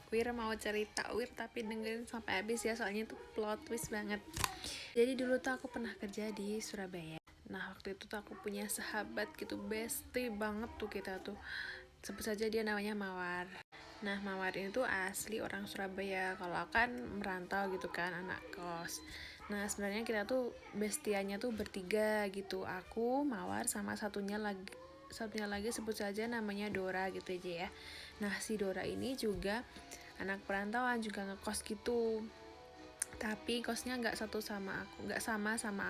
Wir mau cerita Wir, tapi dengerin sampai habis ya, soalnya itu plot twist banget. Jadi dulu tuh aku pernah kerja di Surabaya. Nah waktu itu tuh aku punya sahabat gitu, bestie banget tuh kita tuh. Sebut saja dia namanya Mawar. Nah Mawar ini tuh asli orang Surabaya, kalau kan merantau gitu kan, anak kos. Nah sebenarnya kita tuh bestianya tuh bertiga gitu, aku, Mawar, sama satunya lagi sebut saja namanya Dora gitu aja ya. Nah si Dora ini juga anak perantauan, juga ngekos gitu, tapi kosnya nggak sama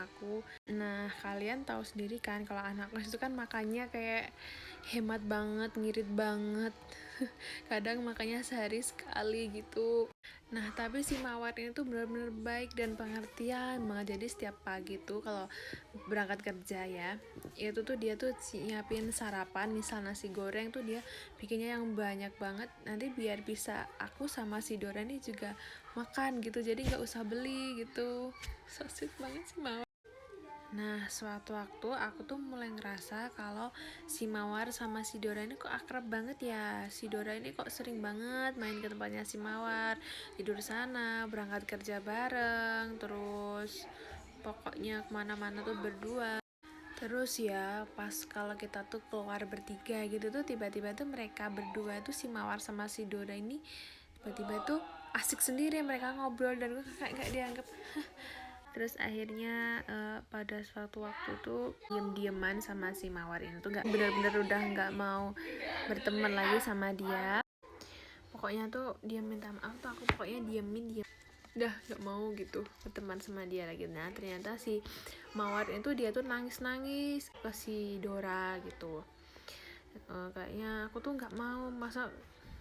aku. Nah kalian tahu sendiri kan kalau anak kos itu kan makannya kayak hemat banget, ngirit banget. Kadang makannya sehari sekali gitu. Nah tapi si Mawar ini tuh benar-benar baik dan pengertian banget. Jadi setiap pagi tuh kalau berangkat kerja ya, itu tuh dia tuh nyiapin sarapan, misal nasi goreng tuh dia bikinnya yang banyak banget, nanti biar bisa aku sama si Dora ini juga makan gitu, jadi nggak usah beli gitu. So sweet banget sih Mawar. Nah suatu waktu aku tuh mulai ngerasa kalau si Mawar sama si Dora ini kok akrab banget ya. Si Dora ini kok sering banget main ke tempatnya si Mawar, tidur sana, berangkat kerja bareng, terus pokoknya kemana-mana tuh berdua. Terus ya pas kalau kita tuh keluar bertiga gitu tuh, tiba-tiba tuh mereka berdua tuh, si Mawar sama si Dora ini, tiba-tiba tuh asik sendiri mereka ngobrol, dan gue kayak gak dianggap. Terus akhirnya pada suatu waktu tuh diem-dieman sama si Mawar ini tuh, gak bener-bener udah gak mau berteman lagi sama dia. Pokoknya tuh dia minta maaf tuh, aku pokoknya diem, udah gak mau gitu berteman sama dia lagi. Nah ternyata si Mawar itu dia tuh nangis ke si Dora gitu. Kayaknya aku tuh nggak mau, masa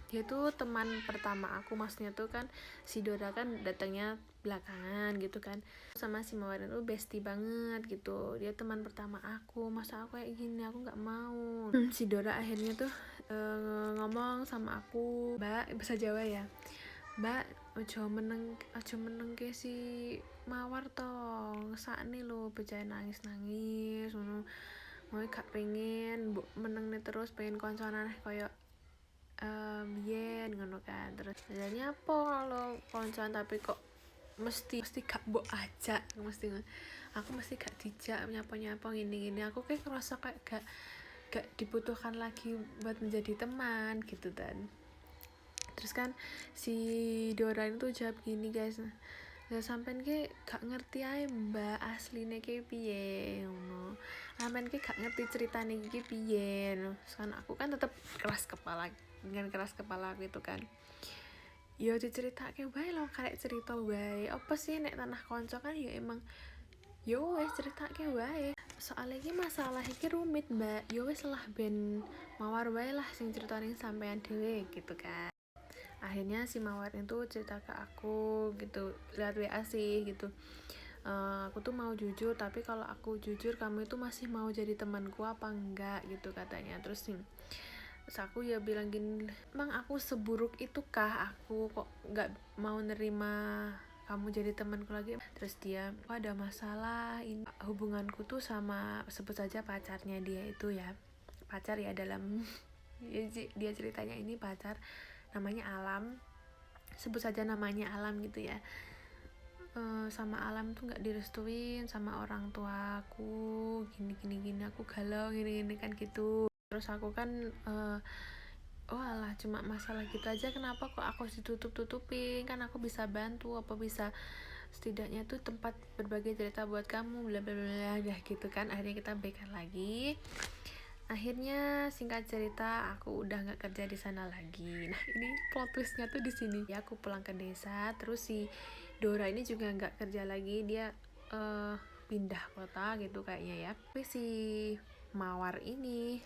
dia tuh teman pertama aku, maksudnya tuh kan si Dora kan datangnya belakangan gitu kan, sama si Mawar itu bestie banget gitu, dia teman pertama aku, masa aku kayak gini, aku nggak mau. Si Dora akhirnya tuh ngomong sama aku, Mbak, bahasa Jawa ya, Mbak, ojo meneng ke si Mawar tong, sakne lho bocah nangis ngono. Mau gak pengen meneng nih, terus pengen konconan koyo biyen ngono kan. Terus jadinya apa kalau koncoan tapi kok mesti gak mbok ajak, aku mesti gak dijak nyapa gini, aku kayak ngerasa kayak gak dibutuhkan lagi buat menjadi teman gitu. Dan terus kan si Dora itu jawab gini guys, ya sampean ki gak ngerti ae Mbak, asline ki piye ngono. Sampean ki gak ngerti ceritane iki piye. Kan aku kan tetep dengan keras kepala gitu kan. Ya diceritake wae lho, karek cerita wae. Apa sih nek tanah kanca kan ya emang yo wes ceritake wae. Soalnya iki masalah iki rumit, Mbak. Yo wes lah, ben Mawar wae lah sing ceritain sampean dhewe gitu kan. Akhirnya si Mawar itu cerita ke aku gitu, lihat WA sih gitu. Aku tuh mau jujur, tapi kalau aku jujur kamu itu masih mau jadi temanku apa enggak gitu katanya. Terus aku ya bilang gini, emang aku seburuk itu kah, aku kok nggak mau nerima kamu jadi temanku lagi. Terus dia, ada masalah ini, hubunganku tuh sama, sebut saja pacarnya dia itu ya, pacar ya dalam dia ceritanya ini pacar, namanya Alam, sebut saja namanya Alam gitu ya. Sama Alam tuh nggak direstuin sama orang tua aku, gini aku galau gini kan gitu. Terus aku kan oh alah cuma masalah gitu aja, kenapa kok aku ditutup-tutupin, kan aku bisa bantu, apa bisa setidaknya tuh tempat berbagi cerita buat kamu, bla bla bla ya gitu kan. Akhirnya kita baikan lagi. Akhirnya singkat cerita aku udah nggak kerja di sana lagi. Nah ini plot twistnya tuh di sini ya, aku pulang ke desa, terus si Dora ini juga nggak kerja lagi, dia pindah kota gitu kayaknya ya. Tapi si Mawar ini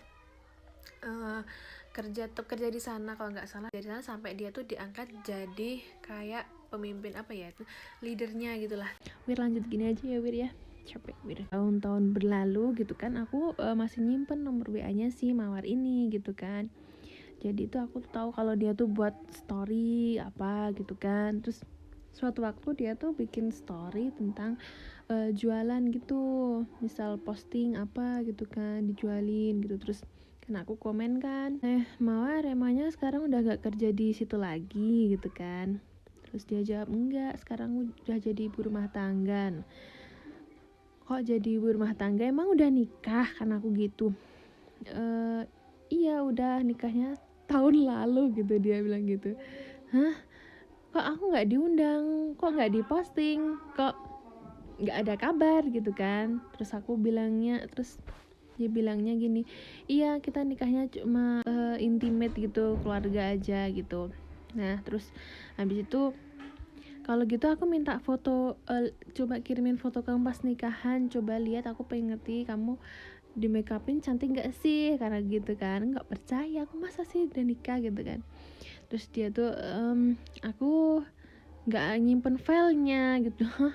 tetap kerja di sana kalau nggak salah, dari sana sampai dia tuh diangkat jadi kayak pemimpin apa ya itu, leadernya gitulah. Wir lanjut gini aja ya Wir ya, capek Wir. Tahun-tahun berlalu gitu kan, aku masih nyimpen nomor WA-nya si Mawar ini gitu kan. Jadi tuh aku tahu kalau dia tuh buat story apa gitu kan. Terus suatu waktu dia tuh bikin story tentang jualan gitu, misal posting apa gitu kan, dijualin gitu. Terus Kan aku komen kan, Mawar emangnya sekarang udah gak kerja di situ lagi gitu kan. Terus dia jawab, enggak, sekarang udah jadi ibu rumah tangga. Kok jadi ibu rumah tangga, emang udah nikah? Kan aku gitu. Iya udah, nikahnya tahun lalu gitu, dia bilang gitu. Hah? Kok aku nggak diundang? Kok nggak diposting? Kok nggak ada kabar gitu kan? Terus dia bilangnya gini, iya kita nikahnya cuma intimate gitu, keluarga aja gitu. Nah terus habis itu, kalau gitu aku minta foto, coba kirimin foto kamu pas nikahan, coba lihat, aku pengen ngerti kamu di make upin cantik gak sih, karena gitu kan. Nggak percaya, aku masa sih udah nikah gitu kan. Terus dia tuh, aku nggak nyimpen filenya gitu. Hah,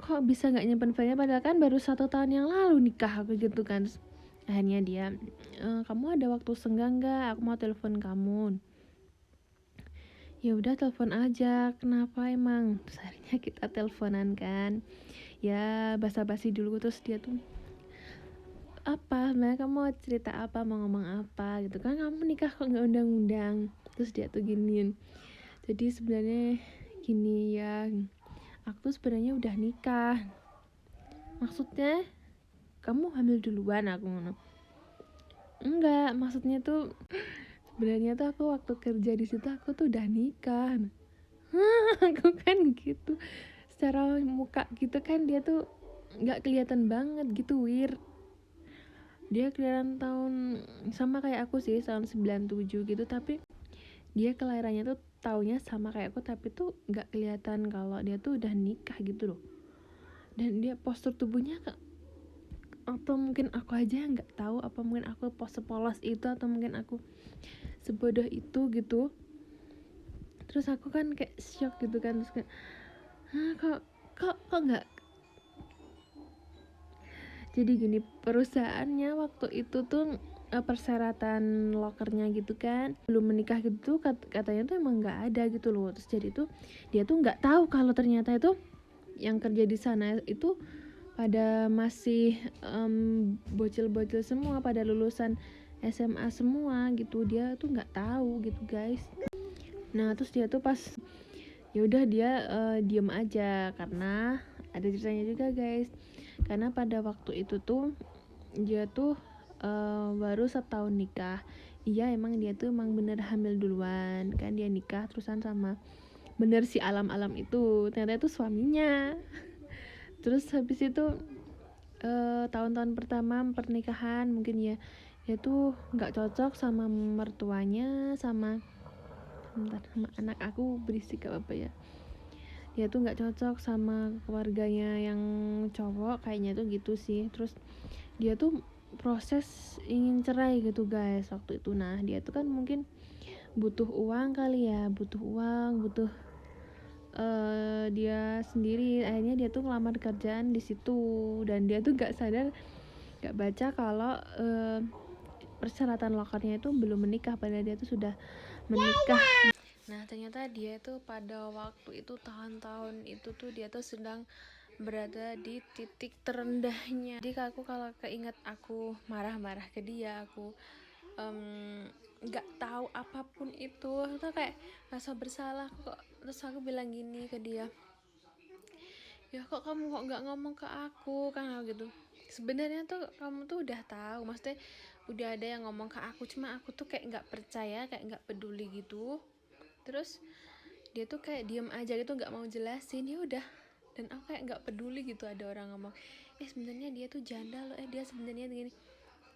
kok bisa nggak nyimpen filenya, padahal kan baru 1 tahun yang lalu nikah aku gitu kan. Terus, akhirnya dia, kamu ada waktu senggang nggak, aku mau telepon kamu. Ya udah telepon aja, kenapa emang? Terus akhirnya kita teleponan kan, ya basa-basi dulu. Terus dia tuh, apa sebenarnya kamu mau cerita apa, mau ngomong apa gitu kan, kamu nikah kok nggak undang-undang. Terus dia tuh giniin, jadi sebenarnya gini ya, aku tuh sebenarnya udah nikah, maksudnya kamu hamil duluan, aku ngono. Enggak, maksudnya tuh sebenarnya tuh aku waktu kerja di situ aku tuh udah nikah. Aku kan gitu, secara muka gitu kan dia tuh nggak kelihatan banget gitu, dia kelihatan tahun sama kayak aku sih, tahun 97 gitu, tapi dia kelahirannya tuh tahunnya sama kayak aku, tapi tuh nggak kelihatan kalau dia tuh udah nikah gitu loh. Dan dia postur tubuhnya atau mungkin aku aja nggak tahu, apa mungkin aku sepolos itu, atau mungkin aku sebodoh itu gitu. Terus aku kan kayak shock gitu kan, terus kayak, kok nggak. Jadi gini, perusahaannya waktu itu tuh persyaratan lokernya gitu kan, belum menikah gitu, katanya tuh emang nggak ada gitu loh. Terus jadi tuh dia tuh nggak tahu kalau ternyata itu yang kerja di sana itu pada masih bocil-bocil semua, pada lulusan SMA semua gitu. Dia tuh nggak tahu gitu guys. Nah terus dia tuh pas, ya udah dia diem aja, karena ada ceritanya juga guys. Karena pada waktu itu tuh dia tuh baru 1 tahun nikah. Iya emang dia tuh emang bener hamil duluan kan, dia nikah terusan sama bener si alam-alam itu, ternyata itu suaminya. Terus habis itu tahun-tahun pertama pernikahan mungkin ya, dia tuh nggak cocok sama mertuanya, sama anak aku berisik gak apa ya, dia tuh nggak cocok sama keluarganya yang cowok kayaknya tuh gitu sih. Terus dia tuh proses ingin cerai gitu guys waktu itu. Nah dia tuh kan mungkin butuh uang kali ya, butuh uang, butuh dia sendiri. Akhirnya dia tuh ngelamar kerjaan di situ, dan dia tuh nggak sadar, nggak baca kalau persyaratan lokernya itu belum menikah, padahal dia tuh sudah menikah. Nah ternyata dia tuh pada waktu itu, tahun-tahun itu tuh dia tuh sedang berada di titik terendahnya. Jadi aku kalau keinget aku marah-marah ke dia, aku nggak tahu apapun itu, tuh kayak rasa bersalah kok. Terus aku bilang gini ke dia, ya kok kamu kok nggak ngomong ke aku kan gitu. Sebenarnya tuh kamu tuh udah tahu, maksudnya udah ada yang ngomong ke aku, cuma aku tuh kayak nggak percaya, kayak nggak peduli gitu. Terus dia tuh kayak diem aja gitu, nggak mau jelasin, ya udah. Dan aku kayak nggak peduli gitu, ada orang ngomong sebenarnya dia tuh janda loh, dia sebenarnya gini,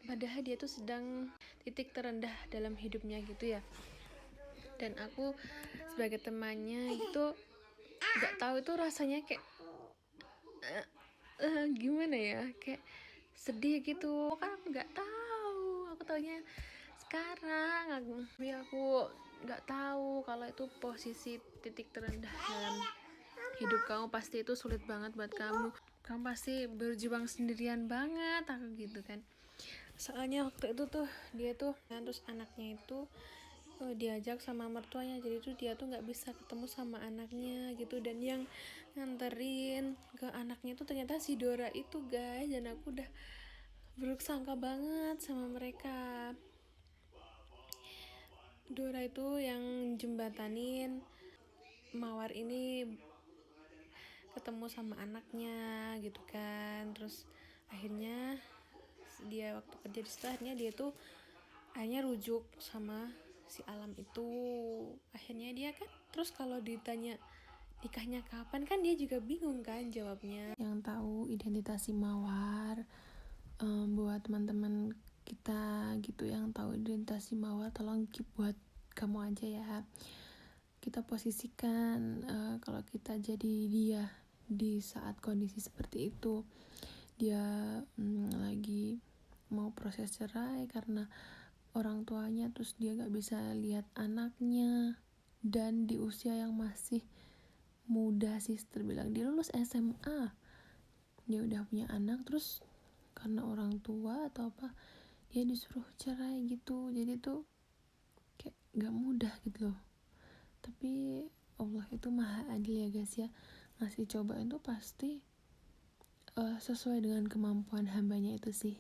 padahal dia tuh sedang titik terendah dalam hidupnya gitu ya. Dan aku sebagai temannya gitu nggak tahu itu rasanya kayak gimana ya, kayak sedih gitu kan. Aku nggak tahu, aku taunya sekarang. Aku nggak tahu kalau itu posisi titik terendah dalam hidup kamu. Pasti itu sulit banget buat kamu pasti berjuang sendirian banget, aku gitu kan. Soalnya waktu itu tuh dia tuh, terus anaknya itu diajak sama mertuanya, jadi tuh dia tuh nggak bisa ketemu sama anaknya gitu. Dan yang nganterin ke anaknya tuh ternyata si Dora itu guys. Dan aku udah buruk sangka banget sama mereka. Dora itu yang jembatanin Mawar ini ketemu sama anaknya gitu kan. Terus akhirnya dia waktu kerja di situ akhirnya rujuk sama si Alam itu. Akhirnya dia kan terus kalau ditanya nikahnya kapan kan dia juga bingung kan jawabnya. Yang tahu identitas si Mawar, buat teman-teman kita gitu yang tahu identitas si Mawar, tolong keep buat kamu aja ya. Kita posisikan kalau kita jadi dia di saat kondisi seperti itu, dia lagi mau proses cerai karena orang tuanya, terus dia gak bisa lihat anaknya, dan di usia yang masih muda sih, terbilang dia lulus SMA, dia udah punya anak, terus karena orang tua atau apa dia disuruh cerai gitu. Jadi tuh kayak gak mudah gitu loh, tapi Allah itu maha adil ya guys ya, ngasih cobaan tuh pasti sesuai dengan kemampuan hambanya itu sih.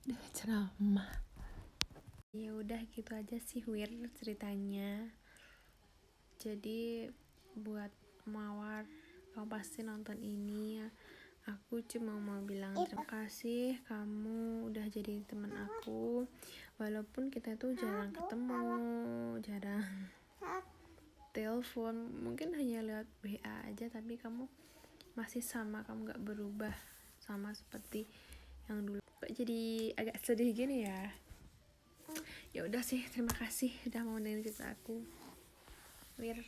Udah ceramah. Ya udah gitu aja sih Wir ceritanya. Jadi buat Mawar, kamu pasti nonton ini ya. Aku cuma mau bilang terima kasih kamu udah jadi teman aku, walaupun kita tuh jarang ketemu, jarang telepon, mungkin hanya lewat WA aja, tapi kamu masih sama, kamu gak berubah sama seperti yang dulu. Kok jadi agak sedih gini ya. Ya udah sih, terima kasih udah mau dengerin cerita aku, Wir.